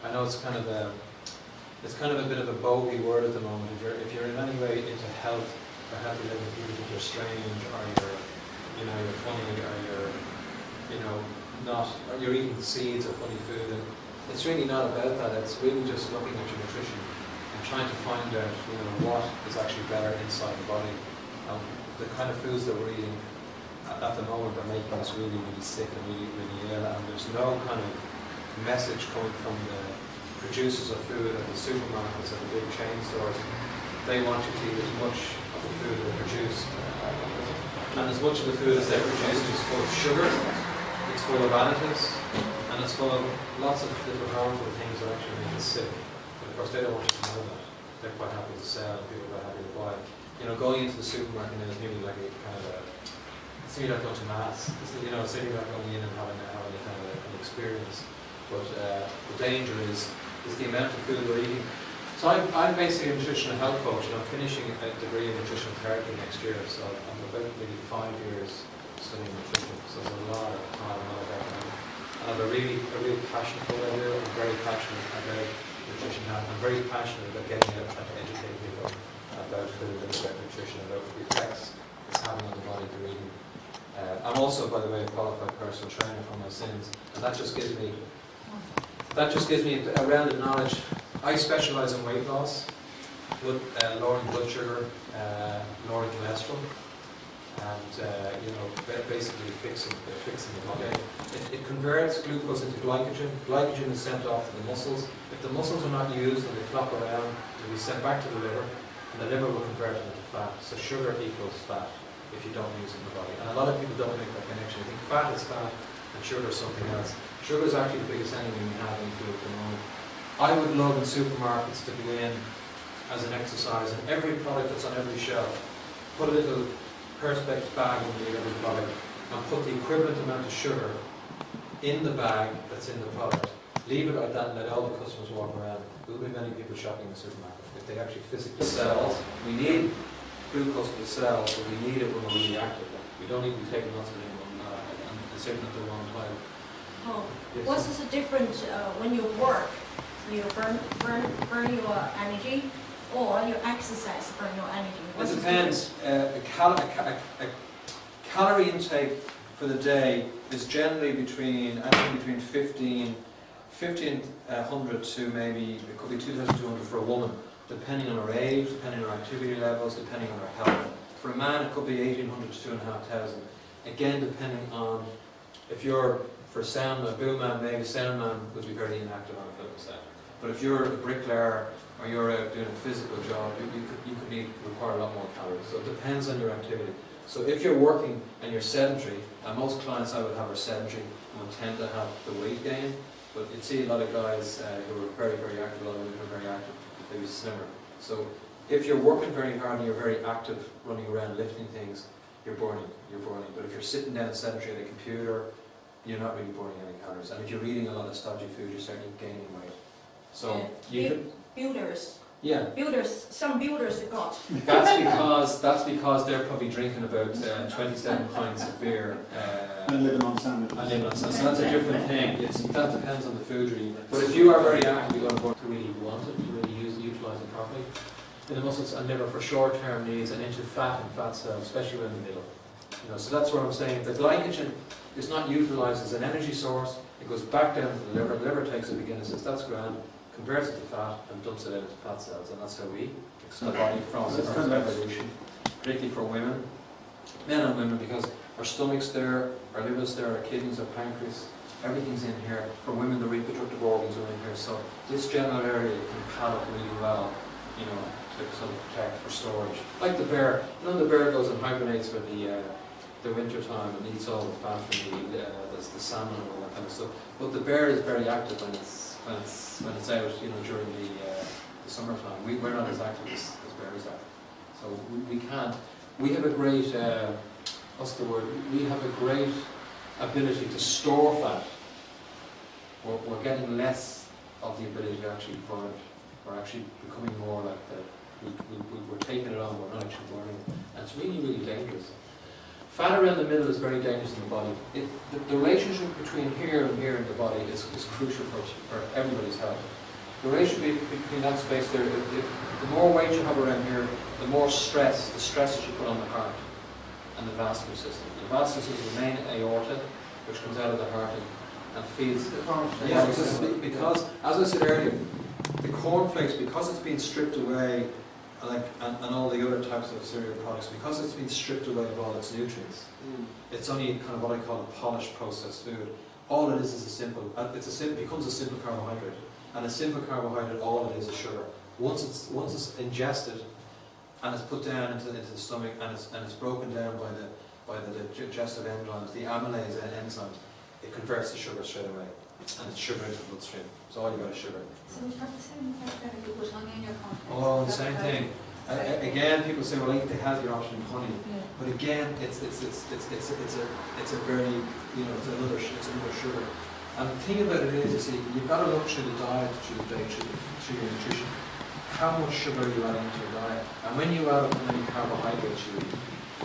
I know it's kind of a bit of a bogey word at the moment. If you're in any way into health or healthy living, people think you're strange, or you're funny, or or you're eating seeds or funny food. And it's really not about that. It's really just looking at your nutrition and trying to find out, what is actually better inside the body. The kind of foods that we're eating at the moment are making us really, really sick and really, really ill. And there's no kind of message coming from the producers of food at the supermarkets and the big chain stores. They want you to eat as much of the food they produce. And as much of the food as they produce is full of sugar, it's full of additives, and it's full of lots of little harmful things that actually make us sick. But of course they don't want you to know that. They're quite happy to sell, people are quite happy to buy. Going into the supermarket now is nearly like a kind of it's nearly like going to mass. It's nearly like going in and having a kind of an experience. But the danger is the amount of food we're eating. So I'm basically a nutritional health coach, and I'm finishing a degree in nutritional therapy next year. So I'm about maybe 5 years studying nutrition. So there's a lot of time, a lot of effort. And I have a real passion for what I do. I'm very passionate about nutrition health. I'm very passionate about getting out and educating people about food and about nutrition and about the effects it's having on the body through eating. I'm also, by the way, a qualified personal trainer for my sins, and that just gives me a rounded knowledge. I specialise in weight loss, lowering blood sugar, lowering cholesterol, and basically fixing the body. It converts glucose into glycogen. Glycogen is sent off to the muscles. If the muscles are not used and they flop around, it will be sent back to the liver, and the liver will convert it into fat. So sugar equals fat if you don't use it in the body. And a lot of people don't make that connection. They think fat is fat and sugar is something else. Sugar is actually the biggest enemy we have in food at the moment. I would love in supermarkets to go in as an exercise, and every product that's on every shelf, put a little perspex bag underneath every product and put the equivalent amount of sugar in the bag that's in the product. Leave it like that and let all the customers walk around. There will be many people shopping in the supermarket if they actually physically cells. We need glucose for the cells, but we need it when we're really active. We don't need to be taking lots of it and certainly at the wrong time. Oh. Yes. What is the difference when you work? You burn your energy, or you exercise burn your energy? It depends. A calorie intake for the day is generally between 1,500 to maybe, it could be 2,200 for a woman, depending on her age, depending on her activity levels, depending on her health. For a man, it could be 1,800 to 2,500. Again, depending on, if you're, for sound, a boom man, maybe sound man would be very inactive on a film set. But if you're a bricklayer or you're out doing a physical job, you could require a lot more calories. So it depends on your activity. So if you're working and you're sedentary, and most clients I would have are sedentary and would tend to have the weight gain, but you'd see a lot of guys who are very, very active, a lot of women who are very active, maybe slimmer. So if you're working very hard and you're very active, running around, lifting things, you're burning. But if you're sitting down sedentary at a computer, you're not really burning any calories. And if you're eating a lot of stodgy food, you're certainly gaining weight. So builders. Yeah. Some builders got. That's because they're probably drinking about 27 pints of beer. And living on sandwiches. So that's a different thing. That depends on the food you're eating. But if you are very active, you're going to really want it, to really utilise it properly. In the muscles and liver for short-term needs and into fat and fat cells, especially in the middle. So that's what I'm saying. The glycogen is not utilised as an energy source. It goes back down to the liver. The liver takes it again and says, that's grand, converts it to fat and dumps it out into fat cells. And that's how we fix the body from evolution, particularly for women, men and women, because our stomach's there, our liver's there, our kidneys, our pancreas, everything's in here. For women, the reproductive organs are in here. So this general area can pad up really well, to sort of protect for storage. Like the bear, the bear goes and hibernates for the winter time and eats all the fat from the salmon and all that kind of stuff. But the bear is very active when it's out, during the summertime. We're not as active as bears are. So we can't. We have a great what's the word? We have a great ability to store fat. We're getting less of the ability to actually burn it. We're actually becoming more like we're taking it on, we're not actually burning it. And it's really, really dangerous. Fat around the middle is very dangerous in the body. The relationship between here and here in the body is crucial for everybody's health. The relationship between that space there, the more weight you have around here, the more stress, the stresses you put on the heart and the vascular system. The vascular system is the main aorta, which comes out of the heart and feeds the cornflakes. Yeah, because, as I said earlier, the cornflakes, because it's been stripped away, and all the other types of cereal products, because it's been stripped away of all its nutrients, it's only kind of what I call a polished processed food. All it is a simple, becomes a simple carbohydrate. And a simple carbohydrate, all it is sugar. Once it's ingested and it's put down into the stomach and it's broken down by the digestive enzymes, the amylase enzymes, it converts to sugar straight away, and it's sugar into the bloodstream. So all you got is sugar. So is that the same effect that you put honey in your cornflakes? Oh, the same thing. Again, people say, well, eat the healthier option of honey, but again, it's a very, you know, it's another sugar. And the thing about it is, you see, you've got to look through the diet, through the day, through your nutrition. How much sugar are you adding into your diet? And when you add up how many carbohydrates you eat,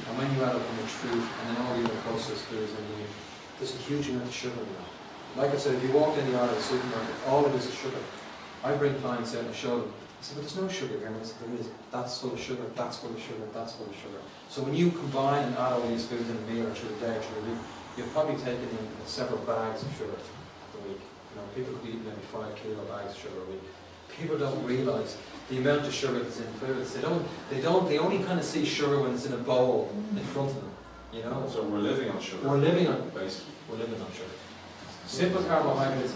and when you add up how much food, and then all the other processed foods that you eat, there's a huge amount of sugar in that. Like I said, if you walk in the aisle of the supermarket, all it is sugar. I bring clients out and show them. I say, but there's no sugar here. And I said, there is. That's full of sugar, that's full of sugar, that's full of sugar. So when you combine and add all these foods in a meal or through the day or through the week, you're probably taking in several bags of sugar a week. You know, people could eat maybe 5 kilo bags of sugar a week. People don't realise the amount of sugar that's in foods. They only kind of see sugar when it's in a bowl in front of them. You know? So we're living on sugar. We're living on, basically. we're living on sugar. Simple carbohydrates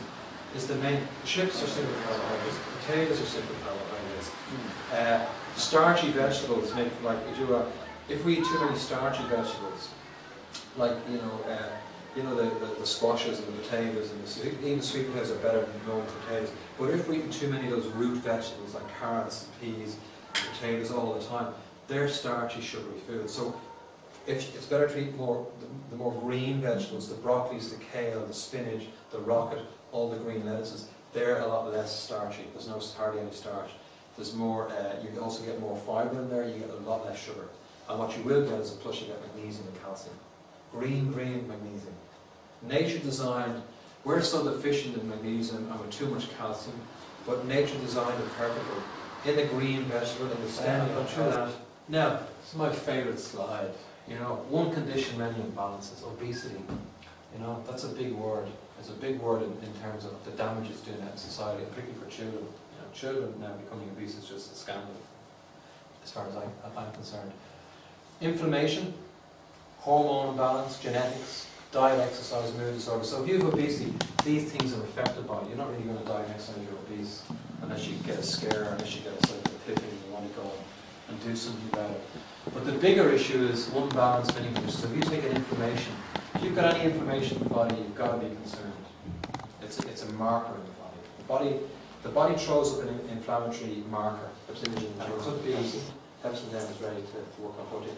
is the main. Chips are simple carbohydrates. Potatoes are simple carbohydrates. Starchy vegetables make if we eat too many starchy vegetables, like the squashes and the potatoes and even sweet potatoes are better than normal potatoes. But if we eat too many of those root vegetables like carrots, peas, and potatoes all the time, they're starchy, sugary foods. So it's better to eat the more green vegetables, the broccolis, the kale, the spinach, the rocket, all the green lettuces. They're a lot less starchy. There's hardly any starch. There's more. You also get more fibre in there. You get a lot less sugar. And what you will get is a plus. You get magnesium and calcium. Green magnesium. Nature designed. We're so deficient in magnesium and with too much calcium, but nature designed it perfectly. In the green vegetable, in the stem, you go through that. Now, it's my favourite slide. You know, one condition, many imbalances. Obesity. You know, that's a big word. It's a big word in terms of the damage it's doing out in society, particularly for children. You know, children now becoming obese is just a scandal, as far as I'm concerned. Inflammation, hormone imbalance, genetics, diet, exercise, mood disorder. So if you have obesity, these things are affected by it. You're not really going to die next time you're obese, unless you get a scare, unless you get a sort of epiphany and you want to go and do something about it. But the bigger issue is one balance, many conditions. So if you take an inflammation, if you've got any inflammation in the body, you've got to be concerned. It's a marker in the body. The body throws up an inflammatory marker. It could be Pepsin then is ready to work on protein.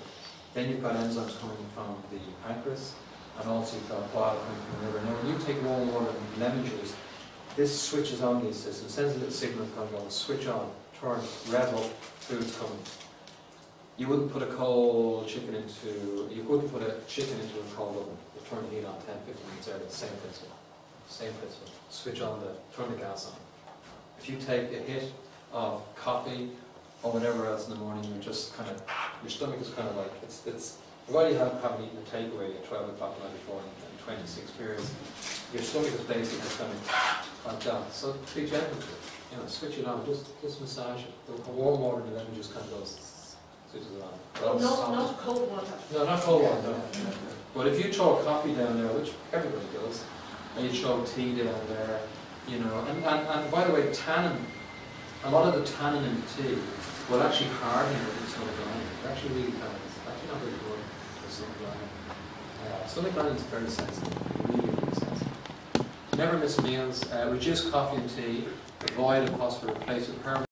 Then you've got enzymes coming from the pancreas, and also you've got bile coming from the liver. Now when you take warm water and lemon juice, this switches on these systems, sends a little signal going on, switch on, turn, rev up, food's coming. You wouldn't put a cold chicken you wouldn't put a chicken into a cold oven. You turn the heat on 10-15 minutes early, same principle. Same principle. Switch on turn the gas on. If you take a hit of coffee or whatever else in the morning, you're just kind of, your stomach is kind of like, provided you haven't eaten a takeaway at 12 o'clock the night before in 26 periods, your stomach is basically just kind of like that. So be gentle with it. You know, switch it on, just massage it. The warm water and then it just kind of goes, switches it on. Not cold water. No, not cold water, no. But if you throw coffee down there, which everybody does, and you throw tea down there, you know, and by the way, tannin, a lot of the tannin in the tea will actually harden your stomach lining. It actually really can. It's actually not very good for stomach lining. Stomach lining is very sensitive, really sensitive. Never miss meals. Reduce coffee and tea. Avoid and possibly replace with permanent